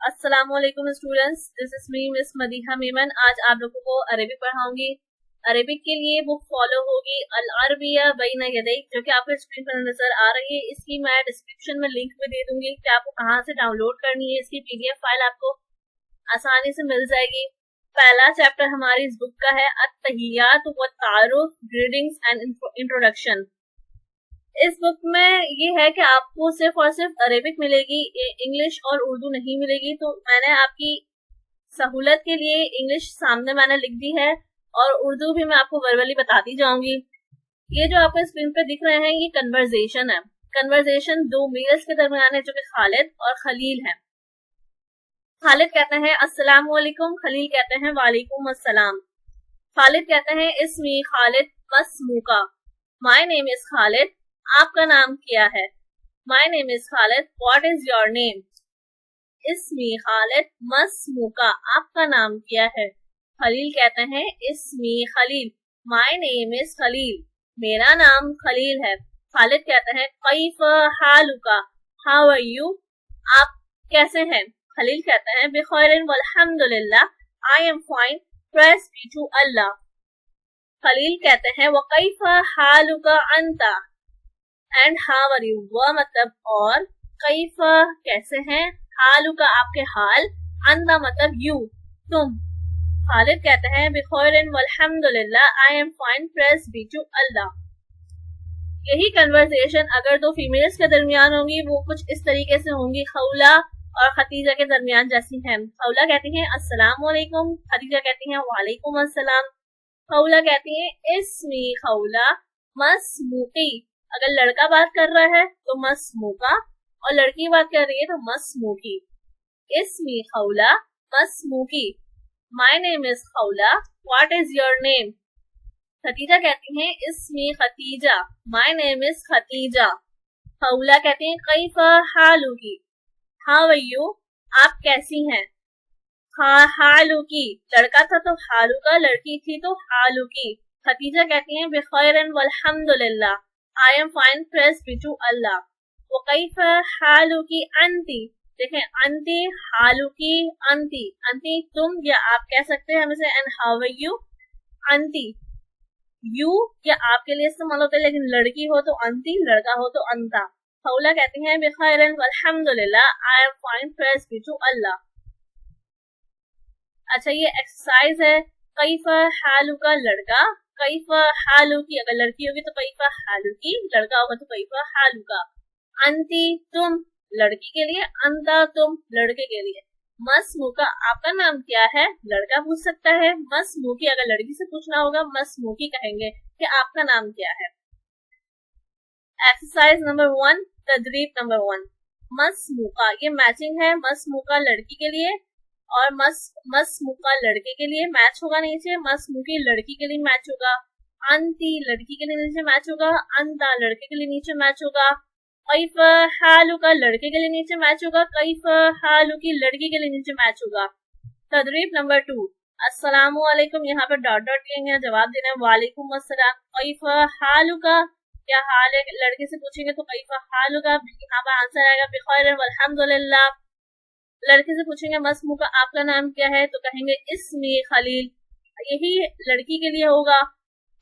अस्सलामुअलैकुम students, this is me miss Madiha Memon. आज आप लोगों को अरेबिक पढ़ाऊंगी। अरेबिक के लिए बुक फॉलो होगी अलारबिया बाina यदाik, जो कि आपको स्क्रीन पर नजर आ रही है। इसकी मैं डिस्क्रिप्शन में लिंक भी दे दूंगी कि आपको कहाँ से डाउनलोड करनी है। इसकी पीडीएफ फाइल आपको आसानी से मिल जाएगी। पहला चैप्टर हमारी इस बुक का है अत्तहियात व तारुफ, ग्रीटिंग्स एंड इंट्रोडक्शन। इस बुक में ये है कि आपको सिर्फ और सिर्फ अरेबिक मिलेगी, इंग्लिश और उर्दू नहीं मिलेगी। तो मैंने आपकी सहूलत के लिए इंग्लिश सामने मैंने लिख दी है और उर्दू भी मैं आपको वर्बली बताती जाऊंगी। ये जो आपको स्क्रीन पे दिख रहे हैं ये कन्वर्सेशन है। कन्वर्सेशन दो मेल्स के दरमियान है, जो कि खालिद और खलील है। खालिद कहते हैं अस्सलाम वालेकुम, खलील कहते हैं वालेकुम अस्सलाम। खालिद कहते हैं इस्मी खालिद मस्मुका, माय नेम इज खालिद, आपका नाम क्या है। My name is Khalid, what is your name. इस्मी खालिद मस्मुका, आपका नाम क्या है। खलील कहते हैं इस्मी Khalil, my name is Khalil, मेरा नाम खलील है। खालिद कहते हैं कैफ हालुका, हाउ आर यू, आप कैसे हैं। खलील कहते हैं बिखैरिन वल्हम्दुलिल्लाह, I am fine, praise be to Allah. Khalil कहते हैं वकैफ हालुका अंता, एंड हाउ आर यू, वह मतलब और, कैफा कैसे हैं, हालुका आपके हाल, अंदा मतलब यू तुम। खालिद कहते हैं बिखैरिन वल्हम्दुलिल्लाह, I am fine, praise be to Allah. यही कन्वर्सेशन अगर दो फीमेल्स के दरमियान होंगी वो कुछ इस तरीके से होंगी, खौला और खतीजा के दरमियान जैसी हैं। खौला कहती हैं अस्सलाम वालेकुम, खतीजा कहती हैं वालेकुम अस्सलाम। खौला कहती हैं इस्मी खौला मस्मुकी, अगर लड़का बात कर रहा है तो मस्मुका और लड़की बात कर रही है तो मस्मुकी। इस्मी खौला मस्मुकी, my name is Khaula, what is your name. Khadija कहती हैं इस्मी Khadija, my name is Khadija. Khaula कहती हैं कैफा हालुकी, हाउ आर यू, आप कैसी हैं। हालुकी, लड़का था तो हालुका, लड़की थी तो हालुकी। खतीजा कहती हैं बिखैरिन वल्हम्दुलिल्लाह, I am fine, praise be to Allah. वो कैफ हालुकी अंती, देखें अंती हालुकी अंती, अंती तुम या आप कह सकते हैं हमें, एंड हाउ आर यू। अंती यू या आपके लिए इस्तेमाल होता है, लेकिन लड़की हो तो अंती, लड़का हो तो अंता। खौला कहती हैं बिखैरिन वल्हम्दुलिल्लाह, I am fine, praise be to Allah. अच्छा, ये एक्सरसाइज है। कैफा हालुका लड़का, कैफा हालुकी अगर लड़की होगी तो कैफा हालुकी, लड़का होगा तो कैफा हालुका। अंती तुम लड़की के लिए, अंता तुम लड़के के लिए। मस्मुका आपका नाम क्या है, लड़का पूछ सकता है। मस्मुकी अगर लड़की से पूछना होगा मस्मुकी कहेंगे कि आपका नाम क्या है। एक्सरसाइज नंबर 1, तदरीब नंबर 1। मस्मुका ये मैचिंग है, मस्मुका लड़की के लिए और मस्मुका लड़के के लिए मैच होगा नीचे, मस्मुकी लड़की के लिए मैच होगा, अंती लड़की के लिए नीचे मैच होगा, अंता लड़के के लिए नीचे मैच होगा, कैफ हालुका लड़के के लिए नीचे मैच होगा, कैफ हालुकी लड़की के लिए नीचे मैच होगा। तदरीब नंबर 2, अस्सलामु अलैकुम, यहाँ पे डॉट डॉट दिए जवाब देना है वालेकुम अस्सलाम। कैफ हालुका क्या हाल है, लड़के से पूछेंगे तो कैफ हालुका, यहाँ पर आंसर आएगा बिखैरिन वल्हम्दुलिल्लाह। लड़के से पूछेंगे मस्मुका आपका नाम क्या है तो कहेंगे इस्मी खलील, यही लड़की के लिए होगा।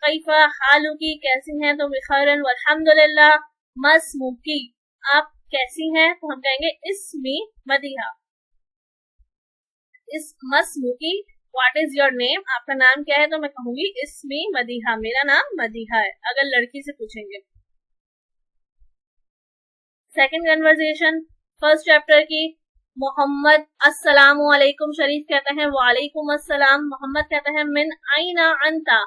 कैफा हालुकी कैसी हैं तो बिखैरिन वल्हम्दुलिल्लाह। मस्मुकी आप कैसी हैं तो हम कहेंगे इस्मी मदीहा। इस मस्मुकी व्हाट इज योर नेम, आपका नाम क्या है तो मैं कहूंगी इस्मी मदीहा, मेरा नाम मदीहा है, अगर लड़की से पूछेंगे। सेकंड कन्वर्सेशन फर्स्ट चैप्टर की। मोहम्मद अस्सलामु अलैकुम, शरीफ कहता है वालेकुम अस्सलाम। मोहम्मद कहता है मिन आइना अंता,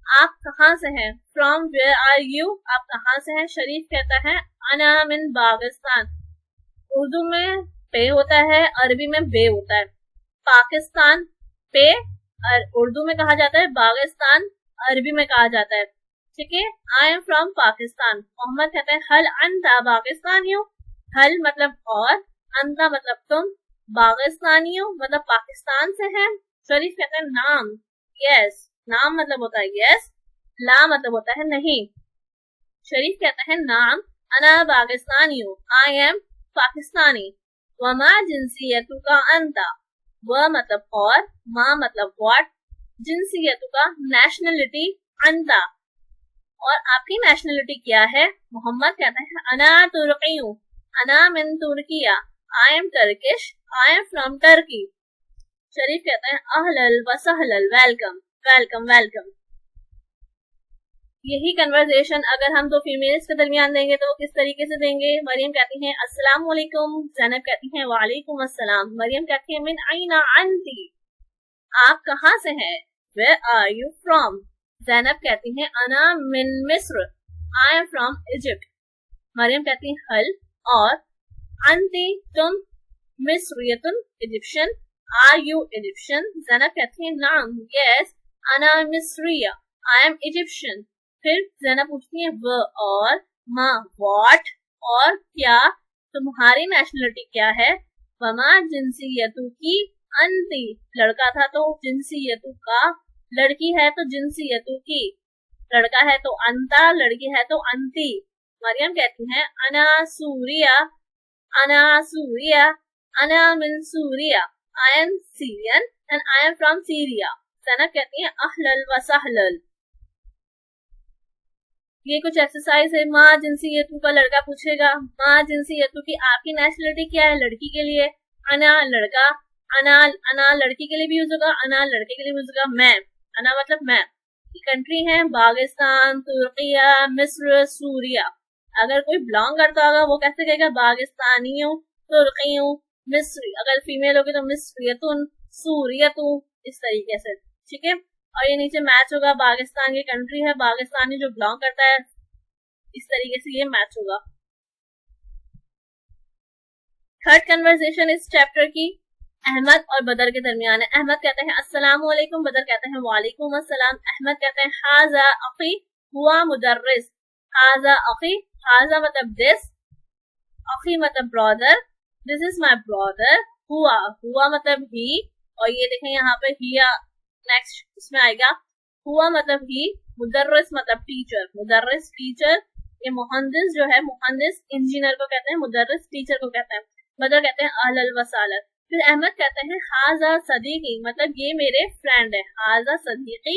आप कहाँ से हैं। फ्रॉम वेयर आर यू, आप कहाँ से हैं। शरीफ कहता है अना मिन पाकिस्तान, उर्दू में पे होता है, अरबी में बे होता है। पाकिस्तान पे उर्दू में कहा जाता है, पाकिस्तान अरबी में कहा जाता है, ठीक है। I am from Pakistan. Mohammad कहता है हल अंता पाकिस्तानी हो, हल मतलब और, अंता मतलब तुम, पाकिस्तानी हो मतलब पाकिस्तान से है। शरीफ कहता है नाम, यस, नाम मतलब होता है यस, ला मतलब होता है नहीं। शरीफ कहता है नाम अना पाकिस्तानी हूँ, आई एम पाकिस्तानी। वमा जिंसियतुका अंता, व मतलब और, मा मतलब व्हाट, जिंसियतुका नेशनलिटी, अंता और आपकी नेशनलिटी क्या है। मोहम्मद कहता है अना तुर्कियू, अना मिन तुर्किया, I am Turkish, I am from Turkey. Sharif कहता है अहलल व सहलल, वेलकम वेलकम वेलकम। यही कन्वर्सेशन अगर हम दो फीमेल्स के दरमियान देंगे तो किस तरीके से देंगे। मरियम कहती है अस्सलाम वालेकुम, ज़ैनब कहती है वालेकुम अस्सलाम। मरियम कहती है मिन आइना अंती, आप कहाँ से हैं। Where are you from. Zainab कहती है अना मिन मिस्र, I am from Egypt. Maryam कहती है हल और, अंती तुम, मिस्रियतुन Egyptian, are you Egyptian. Zainab कहती है नाम यस, अना मिस्रिया, आई एम इजिप्शियन। फिर ज़ैनब पूछती है व और, माँ व्हाट और क्या, तुम्हारी नेशनलिटी क्या है। वमा जिंसियतु की अंती, लड़का था तो जिंसियतु का, लड़की है तो जिंसियतु की, लड़का है तो अंता, लड़की है तो अंती। मरियम कहती है अना सूरिया, अना सूरिया, अना मिन Suriya, I am Syrian and I am from Syria. Zainab कहती है अहलल व सहलल। ये कुछ एक्सरसाइज है। माँ जिंसियतु का लड़का पूछेगा माँ जिंसियतु की आपकी नेशनलिटी क्या है, लड़की के लिए अना लड़का, अना अना लड़की के लिए भी यूज होगा, अना लड़के के लिए भी यूज होगा। मैं, अना मतलब मैं। कंट्री है पाकिस्तान, तुर्किया, मिस्र, सूरिया। अगर कोई बिलोंग करता होगा वो कैसे कहेगा, पाकिस्तानी हूँ, तुर्की हूँ, मिस्री। अगर फीमेल होगी तो मिस्रियतुन, सूरियतु, इस तरीके से। ठीक है, और ये नीचे मैच होगा, पाकिस्तान की कंट्री है, पाकिस्तानी जो बिलोंग करता है, इस तरीके से ये मैच होगा। थर्ड कन्वर्सेशन इस चैप्टर की अहमद और बदर के दरमियान है। अहमद कहते हैं अस्सलाम वालेकुम, बदर कहते हैं वालेकुम अस्सलाम। अहमद कहते हैं हाजा अखी हुआ मुदर्रिस, हाजा अखी, हाजा मतलब दिस, अखी मतलब brother, this is my brother. हुआ, हुआ मतलब ही, और ये देखें यहाँ पे हिया नेक्स्ट इसमें आएगा। हुआ मतलब ही, मुदर्रिस मतलब टीचर, मुदर्रिस टीचर। ये मुहंदिस जो है, मुहंदिस इंजीनियर को कहते हैं, मुदर्रिस टीचर को कहते हैं। बदर कहते हैं अहलल वसालत। फिर अहमद कहते हैं हाजा सदीकी, मतलब ये मेरे फ्रेंड है, हाजा सदीकी।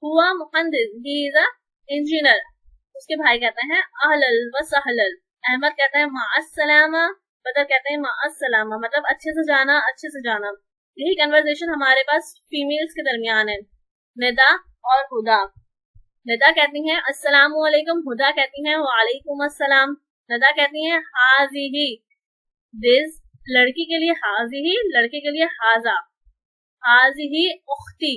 हुआ मुहंदिस, ही इज अ इंजीनियर। उसके भाई कहते हैं अहलल वसहलल। अहमद कहता है माअस्सलामा, बदर कहते हैं माअस्सलामा, मतलब अच्छे से जाना, अच्छे से जाना। यही कन्वर्सेशन हमारे पास फीमेल्स के दरमियान है। निदा और हुदा। निदा कहती हैं अस्सलाम वालेकुम, हुदा कहती हैं वालेकुम अस्सलाम। निदा कहती हैं हाजिही, दिस, लड़की के लिए हाजिही, लड़के के लिए हाजा। हाजिही उख्ती,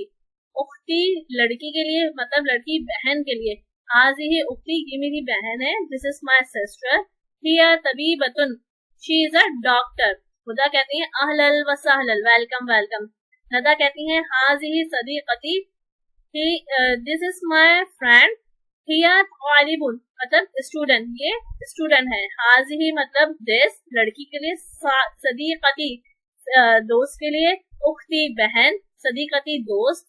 उख्ती लड़की के लिए मतलब लड़की बहन के लिए, हाजिही उख्ती, ये मेरी बहन है, दिस इज माय सिस्टर। हिया तबीबतुन, she is a doctor. Huda कहती हैं अहलल व सहलल, वेलकम वेलकम। नदा कहती हैं हाजिही सदीकती, दिस इज माय फ्रेंड। हिया तालिबुन मतलब स्टूडेंट, ये स्टूडेंट है। हाजिही मतलब दिस, लड़की के लिए, सदीकती दोस्त के लिए, उख्ती बहन, सदीकती दोस्त।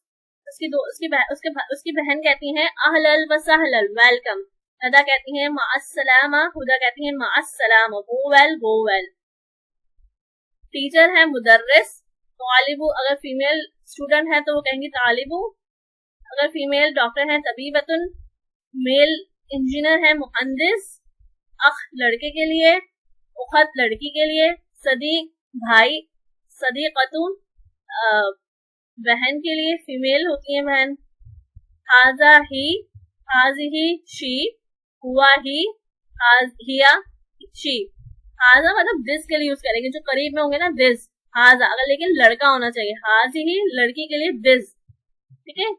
उसकी बहन कहती हैं अहलल व सहलल, वेलकम। नदा कहती हैं माअस्सलामा, हुदा कहती हैं माअस्सलामा, go well go well. Teacher है मुदर्रिस। तालिबु अगर फीमेल स्टूडेंट है तो वो कहेंगी तालिबु। अगर फीमेल डॉक्टर है तबीबतुन। मेल इंजीनियर है मुहंदिस। अख लड़के के लिए, उखत लड़की के लिए, सदीक भाई, सदीकतुन बहन के लिए, फीमेल होती है बहन। हाजा ही, हाजिही शी, हुआ ही, हिया शी। हाजा मतलब दिस के लिए यूज करेंगे, जो करीब में होंगे ना, दिस हाजा। अगर लेकिन लड़का होना चाहिए, हाजिही लड़की के लिए, दिस। ठीक है,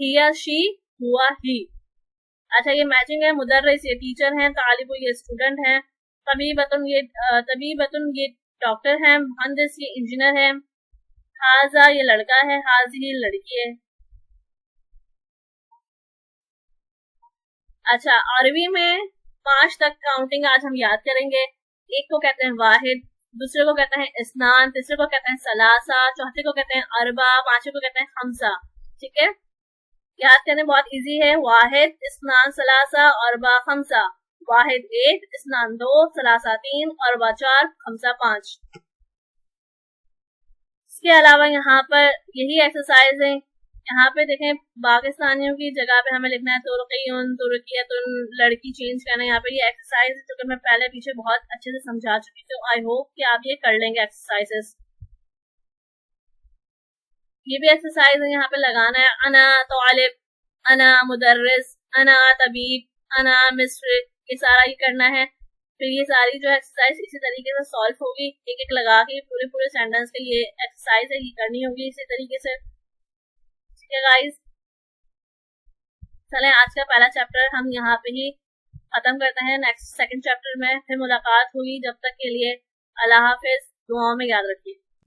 हिया शी, हुआ ही। अच्छा, ये मैचिंग है। मुदर्रिस ये टीचर हैं, तालिबु ये स्टूडेंट हैं, तबीबतुन ये डॉक्टर है, मुहंदिस ये इंजीनियर है, हाजा ये लड़का है, हाजी लड़की है। अच्छा, अरबी में 5 तक काउंटिंग आज हम याद करेंगे। एक को कहते हैं वाहिद, दूसरे को कहते हैं इस्नान, तीसरे को कहते हैं सलासा, चौथे को कहते हैं अरबा, पांचवे को कहते हैं खमसा। ठीक है, याद करने बहुत इजी है। वाहिद, इस्नान, सलासा, अरबा, खमसा। वाहिद एक, इस्नान दो, सलासा तीन, और वाचार खमसा 5। इसके अलावा यहाँ पर यही एक्सरसाइज है। यहाँ पे देखें पाकिस्तानियों की जगह पे हमें लिखना है तुर्कियन, तुर्कियतुन, लड़की चेंज करना है। यहाँ पे ये एक्सरसाइज जो कि मैं पहले पीछे बहुत अच्छे से समझा चुकी थी, आई होप कि आप ये कर लेंगे एक्सरसाइजेस। ये भी एक्सरसाइज है, यहाँ पे लगाना है अना तालिब, अना मुदर्रिस, अना तबीब, अना मिस्र, ये सारा ही करना है। फिर ये सारी जो एक्सरसाइज इसी तरीके से सॉल्व होगी, एक एक लगा के पूरे पूरे सेंटेंस के ये एक्सरसाइज है, ये करनी होगी इसी तरीके से। ठीक है गाइस, चलें आज का पहला चैप्टर हम यहाँ पे ही खत्म करते हैं। नेक्स्ट सेकंड चैप्टर में फिर मुलाकात होगी, जब तक के लिए अल्लाह हाफिज, दुआओं में याद रखिए।